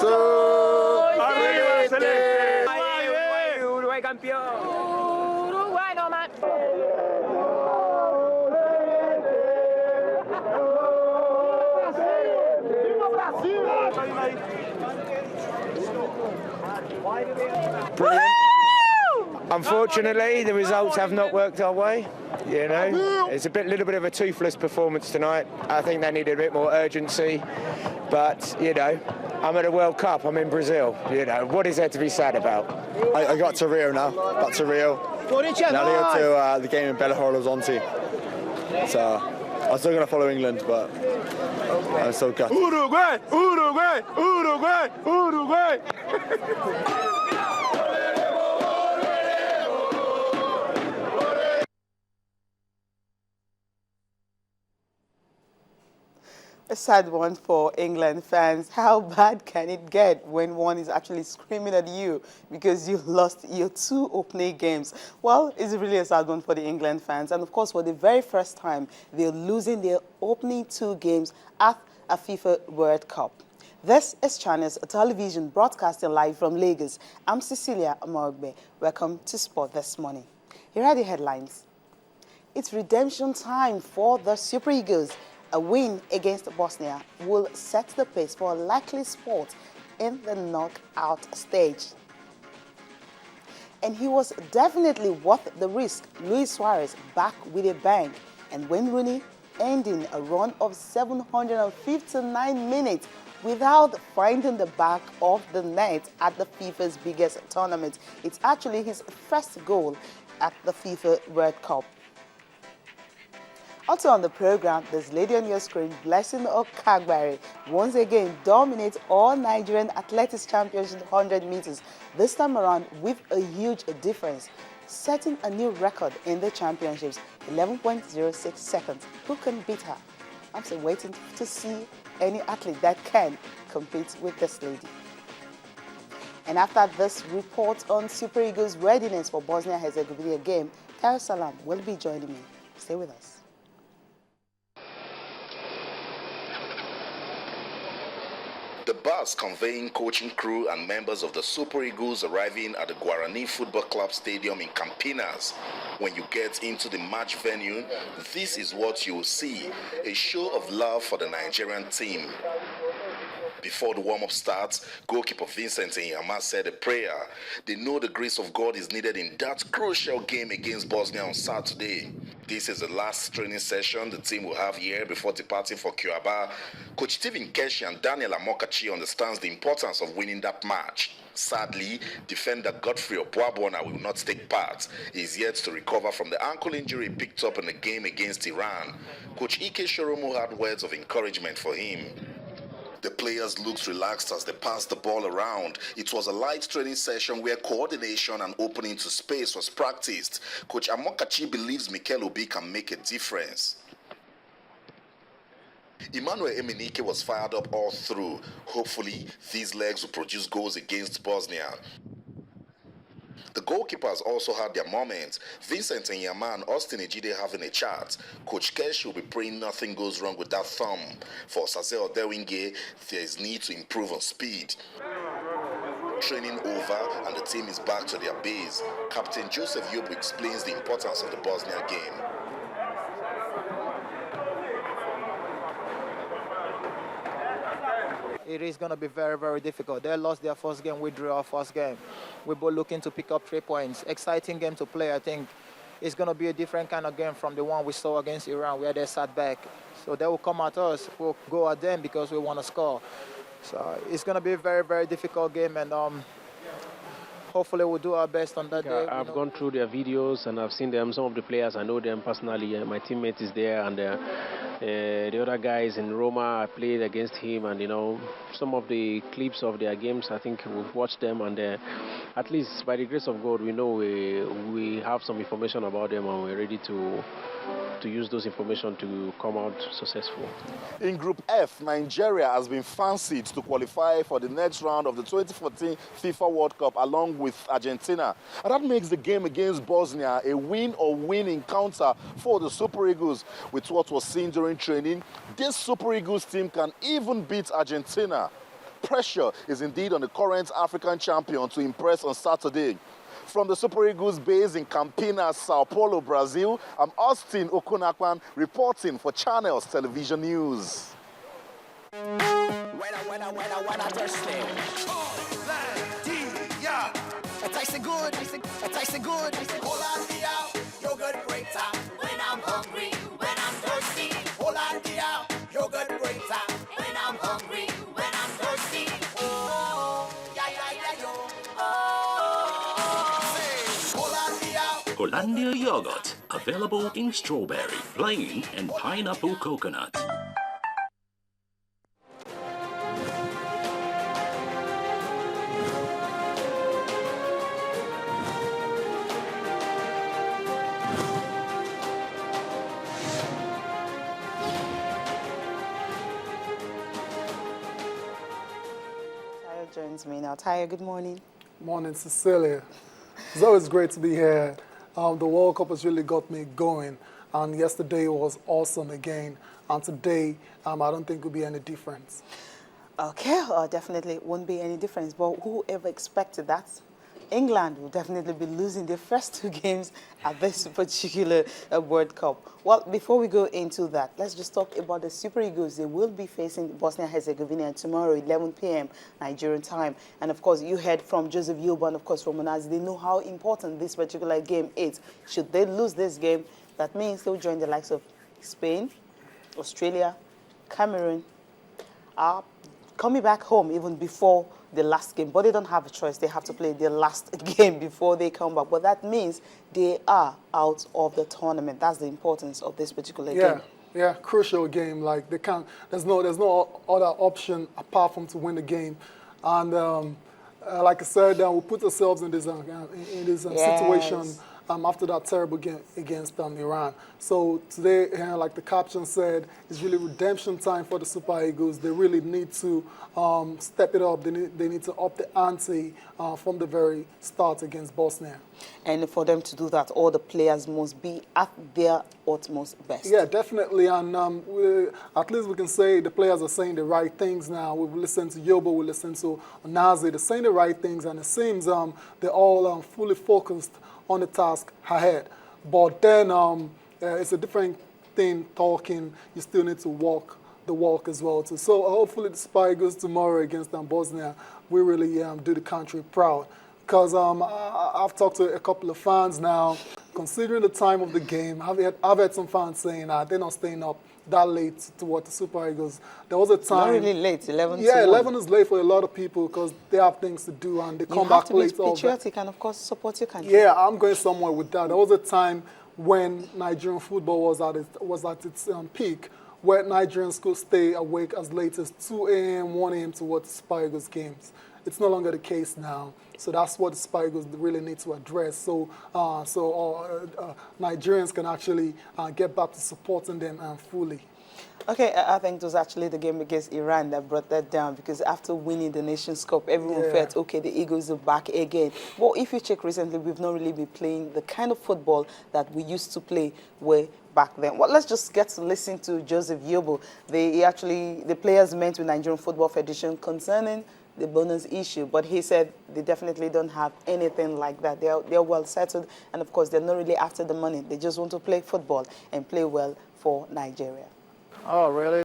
¡Arriba, Celeste! Uruguay campeón. Uruguay nomás. Brilliant. Unfortunately, the results have not worked our way. You know, it's a little bit of a toothless performance tonight. I think they needed a bit more urgency. But, you know, I'm at a World Cup. I'm in Brazil. You know, what is there to be sad about? I got to Rio now. Back to Rio. Now I go to the game in Belo Horizonte. So I'm still going to follow England, but I'm so gutted. Uruguay! Uruguay! Uruguay! Uruguay! A sad one for England fans. How bad can it get when one is actually screaming at you because you lost your 2 opening games? Well, it's really a sad one for the England fans. And of course, for the very first time, they're losing their opening 2 games at a FIFA World Cup. This is Channels Television broadcasting live from Lagos. I'm Cecilia Amogbe. Welcome to Sport This Morning. Here are the headlines. It's redemption time for the Super Eagles. A win against Bosnia will set the pace for a likely spot in the knockout stage. And he was definitely worth the risk. Luis Suarez back with a bang, and Wayne Rooney ending a run of 759 minutes without finding the back of the net at the FIFA's biggest tournament. It's actually his first goal at the FIFA World Cup. Also on the program, this lady on your screen, Blessing Okagbare, once again dominates all Nigerian Athletics Championship 100 meters, this time around with a huge difference, setting a new record in the championships, 11.06 seconds. Who can beat her? I'm still waiting to see any athlete that can compete with this lady. And after this report on Super Eagles' readiness for Bosnia-Herzegovina game, Dar Salam will be joining me. Stay with us. The bus conveying coaching crew and members of the Super Eagles arriving at the Guarani Football Club Stadium in Campinas. When you get into the match venue, this is what you'll see, a show of love for the Nigerian team. Before the warm-up starts, goalkeeper Vincent Nyama said a prayer. They know the grace of God is needed in that crucial game against Bosnia on Saturday. This is the last training session the team will have here before departing for Cuiabá. Coach Stephen Keshi and Daniel Amokachi understands the importance of winning that match. Sadly, defender Godfrey Opoabona will not take part. He is yet to recover from the ankle injury picked up in the game against Iran. Coach Ike Shoromo had words of encouragement for him. The players looked relaxed as they passed the ball around. It was a light training session where coordination and opening to space was practiced. Coach Amokachi believes Mikel Obi can make a difference. Emmanuel Emenike was fired up all through. Hopefully, these legs will produce goals against Bosnia. The goalkeepers also had their moments. Vincent Nyama and Austin Ejide having a chat. Coach Kesh will be praying nothing goes wrong with that thumb. For Sase Odewinge, there is need to improve on speed. Training over and the team is back to their base. Captain Joseph Yobo explains the importance of the Bosnia game. It is going to be very, very difficult. They lost their first game. We drew our first game. We're both looking to pick up 3 points. Exciting game to play, I think. It's going to be a different kind of game from the one we saw against Iran where they sat back. So they will come at us. We'll go at them because we want to score. So it's going to be a very, very difficult game. And hopefully we'll do our best on that day. I've gone through their videos and I've seen them. Some of the players, I know them personally. My teammate is there, and the other guys in Roma, I played against him, and some of the clips of their games, I think we've watched them, and at least by the grace of God, we know we have some information about them, and we're ready to use those information to come out successful. In Group F, Nigeria has been fancied to qualify for the next round of the 2014 FIFA World Cup along with Argentina. And that makes the game against Bosnia a win or win encounter for the Super Eagles. With what was seen during training, this Super Eagles team can even beat Argentina. pressure is indeed on the current African champion to impress on Saturday. From the Super Eagles base in Campinas, Sao Paulo, Brazil, I'm Austin Okunakwan reporting for Channels Television News. When I thirsty. It tastes good, it tastes good. Hollandia, yogurt grater. When I'm hungry, when I'm thirsty. Hollandia, yogurt grater. When I'm hungry, when I'm thirsty. Oh, yeah, yo. Oh, say, Hollandia. Hollandia yogurt, available in strawberry, plain, and pineapple coconut. Joins me now. Taya, good morning. Morning, Cecilia. It's always great to be here. The World Cup has really got me going, and yesterday was awesome again, and today I don't think will be any difference. Okay, definitely won't be any difference, but whoever expected that? England will definitely be losing their first 2 games at this particular World Cup. Well, before we go into that, let's just talk about the Super Eagles. They will be facing Bosnia-Herzegovina tomorrow, 11 p.m. Nigerian time. And, of course, you heard from Joseph Yobo and, of course, from Monazi. They know how important this particular game is. Should they lose this game, that means they'll join the likes of Spain, Australia, Cameroon, coming back home even before the last game, but they don't have a choice. They have to play their last game before they come back. But that means they are out of the tournament. That's the importance of this particular game. Yeah, crucial game. Like there's no other option apart from to win the game. And like I said, we put ourselves in this situation after that terrible game against Iran. So today, like the caption said, it's really redemption time for the Super Eagles. They really need to step it up. They need to up the ante from the very start against Bosnia. And for them to do that, all the players must be at their utmost best. Yeah, definitely. And at least we can say the players are saying the right things now. We've listened to Yobo, we listened to Nazi. They're saying the right things, and it seems they're all fully focused on the task ahead. But then it's a different thing talking. You still need to walk the walk as well too. So hopefully the Super Eagles tomorrow against Bosnia, we really do the country proud. Because I've talked to a couple of fans now, considering the time of the game. I've had some fans saying they're not staying up that late to watch the Super Eagles. There was a time. Not really late, 11 Yeah, to 11 is late for a lot of people because they have things to do and they come back late. You have to be patriotic and, of course, support your country. Yeah, I'm going somewhere with that. There was a time when Nigerian football was at its peak, where Nigerians could stay awake as late as 2 a.m., 1 a.m. to watch the Super Eagles games. It's no longer the case now. So that's what the Super Eagles really need to address. So Nigerians can actually get back to supporting them fully. Okay, I think it was actually the game against Iran that brought that down, because after winning the Nations Cup, everyone felt, okay, the Eagles are back again. But if you check recently, we've not really been playing the kind of football that we used to play way back then. Well, let's just get to listen to Joseph Yobo. The players met with Nigerian Football Federation concerning the bonus issue, but he said they definitely don't have anything like that. They're well settled, and of course, they're not really after the money. They just want to play football and play well for Nigeria. Oh, really?